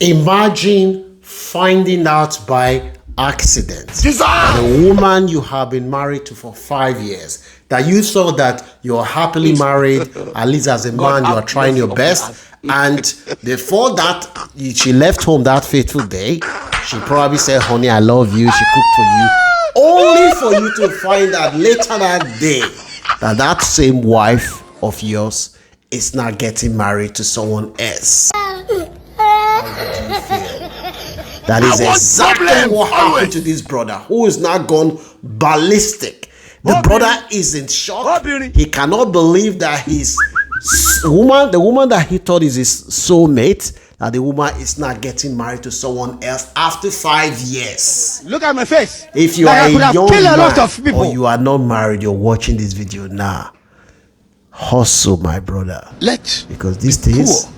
Imagine finding out by accident that a woman you have been married to for 5 years, that you thought that you're happily married, at least as a man you are trying your best, and before that she left home that fateful day, she probably said, honey, I love you, she cooked for you, only for you to find out later that day that that same wife of yours is not getting married to someone else. How do you feel? That is exactly what happened to this brother, who is now gone ballistic. The brother is in shock. He cannot believe that his woman, the woman that he thought is his soulmate, that the woman is not getting married to someone else after 5 years. Look at my face. If you are a young man or you are not married, you're watching this video now, hustle, my brother. Because these things,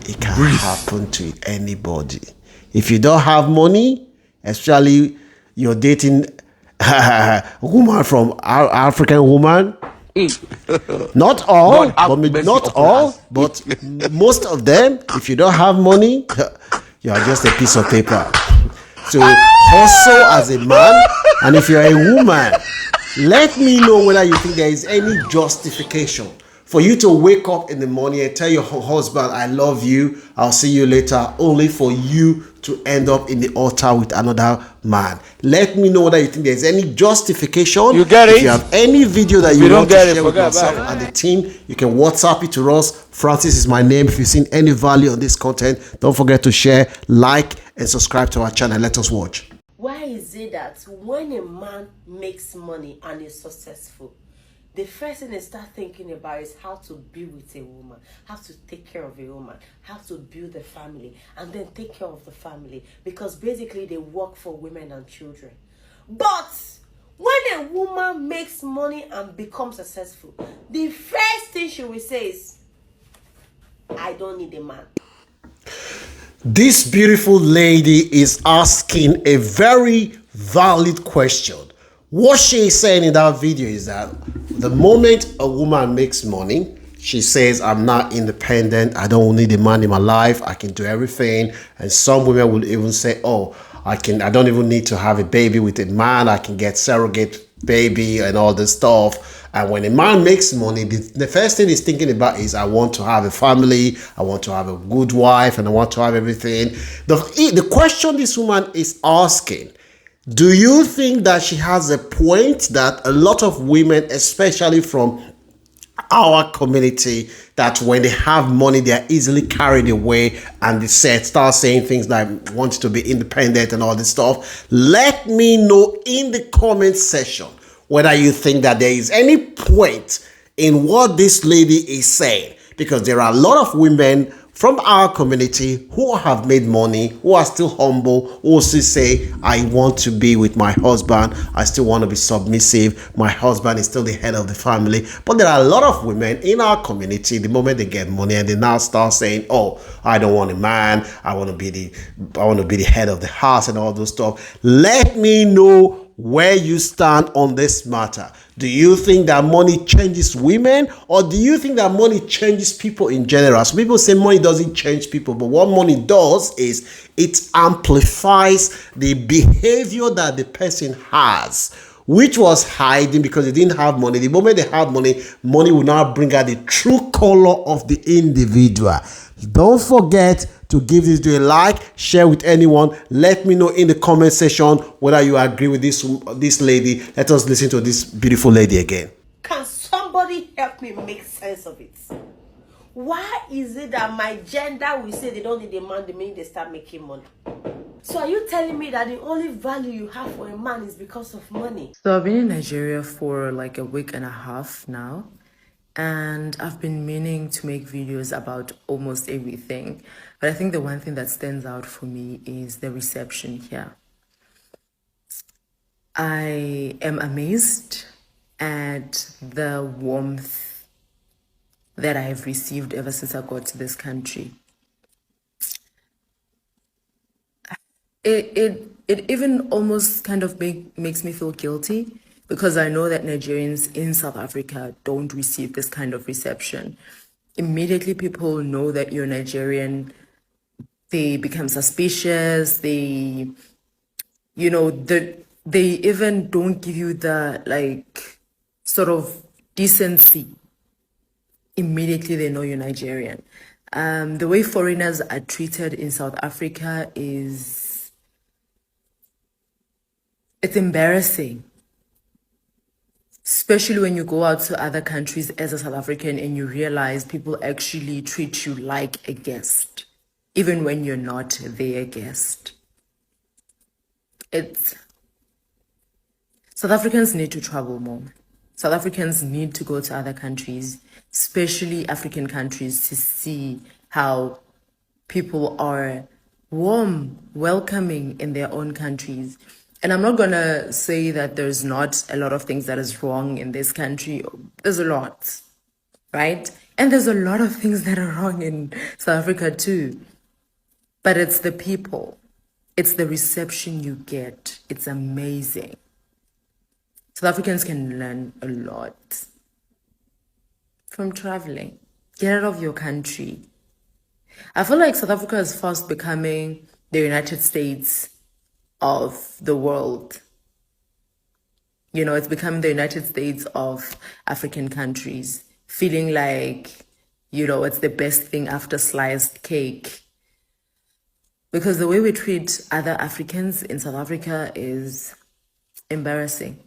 it can happen to anybody. If you don't have money, especially you're dating a woman from African woman, not all, but most of them, if you don't have money, you are just a piece of paper. So hustle as a man, and if you're a woman, let me know whether you think there is any justification for you to wake up in the morning and tell your husband, I love you, I'll see you later, only for you to end up in the altar with another man. Let me know whether you think there's any justification. You get it? If you have any video that you want to share with yourself and the team, you can WhatsApp it to us. Francis is my name. If you've seen any value on this content, don't forget to share, like, and subscribe to our channel. Let us watch. Why is it that when a man makes money and is successful, the first thing they start thinking about is how to be with a woman, how to take care of a woman, how to build a family, and then take care of the family, because basically they work for women and children. But when a woman makes money and becomes successful, the first thing she will say is, I don't need a man. This beautiful lady is asking a very valid question. What she is saying in that video is that the moment a woman makes money, she says, I'm not independent, I don't need a man in my life, I can do everything. And some women will even say, oh, I don't even need to have a baby with a man, I can get surrogate baby and all this stuff. And when a man makes money, the first thing he's thinking about is, I want to have a family, I want to have a good wife, and I want to have everything. The question this woman is asking, do you think that she has a point that a lot of women, especially from our community, that when they have money, they are easily carried away and they start saying things like, want to be independent and all this stuff? Let me know in the comment section whether you think that there is any point in what this lady is saying, because there are a lot of women from our community who have made money, who are still humble, who still say, I want to be with my husband, I still want to be submissive, my husband is still the head of the family. But there are a lot of women in our community, the moment they get money and they now start saying, oh, I don't want a man, I want to be the head of the house and all those stuff. Let me know where you stand on this matter. Do you think that money changes women, or do you think that money changes people in general? Some people say money doesn't change people, but what money does is it amplifies the behavior that the person has, which was hiding because they didn't have money. The moment they have money, money will now bring out the true color of the individual. Don't forget to give this video a like, share with anyone. Let me know in the comment section whether you agree with this lady. Let us listen to this beautiful lady again. Can somebody help me make sense of it? Why is it that my gender will say they don't need a man the minute they start making money? So are you telling me that the only value you have for a man is because of money? So I've been in Nigeria for like a week and a half now. And I've been meaning to make videos about almost everything. But I think the one thing that stands out for me is the reception here. I am amazed at the warmth that I have received ever since I got to this country. It even almost kind of makes me feel guilty, because I know that Nigerians in South Africa don't receive this kind of reception. Immediately people know that you're Nigerian, They become suspicious. They they even don't give you the like sort of decency. Immediately they know you're Nigerian. The way foreigners are treated in South Africa it's embarrassing. Especially when you go out to other countries as a South African and you realize people actually treat you like a guest, even when you're not their guest. South Africans need to travel more. South Africans need to go to other countries, especially African countries, to see how people are warm, welcoming in their own countries. And I'm not going to say that there's not a lot of things that is wrong in this country. There's a lot, right? And there's a lot of things that are wrong in South Africa too. But it's the people. It's the reception you get. It's amazing. South Africans can learn a lot from traveling. Get out of your country. I feel like South Africa is fast becoming the United States of the world. It's becoming the United States of African countries, feeling like, it's the best thing after sliced cake. Because the way we treat other Africans in South Africa is embarrassing.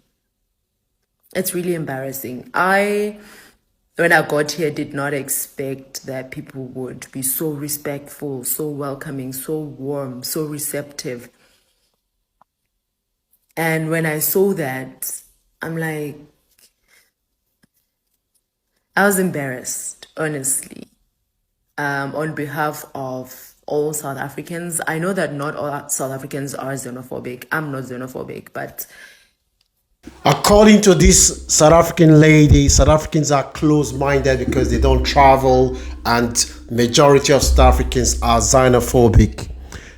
It's really embarrassing. When I got here, did not expect that people would be so respectful, so welcoming, so warm, so receptive. And when I saw that, I'm like, I was embarrassed, honestly, on behalf of all South Africans. I know that not all South Africans are xenophobic. I'm not xenophobic, but according to this South African lady, South Africans are closed-minded because they don't travel, and majority of South Africans are xenophobic.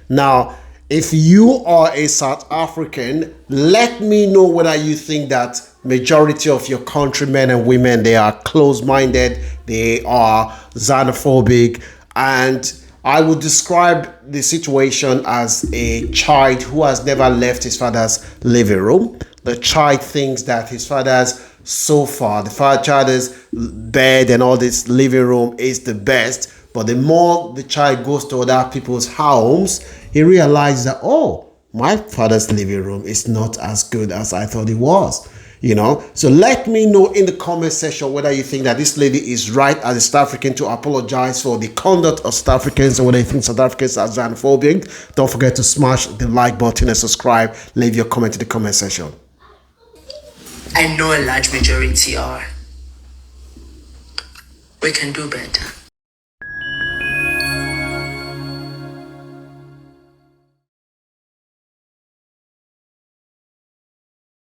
Now, if you are a South African, let me know whether you think that majority of your countrymen and women, they are closed-minded, they are xenophobic, and I would describe the situation as a child who has never left his father's living room. The child thinks that his father's sofa, the father's bed and all this living room is the best. But the more the child goes to other people's homes, he realizes that, oh, my father's living room is not as good as I thought it was. So let me know in the comment section whether you think that this lady is right as a South African to apologize for the conduct of South Africans, and whether you think South Africans are xenophobic. Don't forget to smash the like button and subscribe. Leave your comment in the comment section. I know a large majority are. We can do better.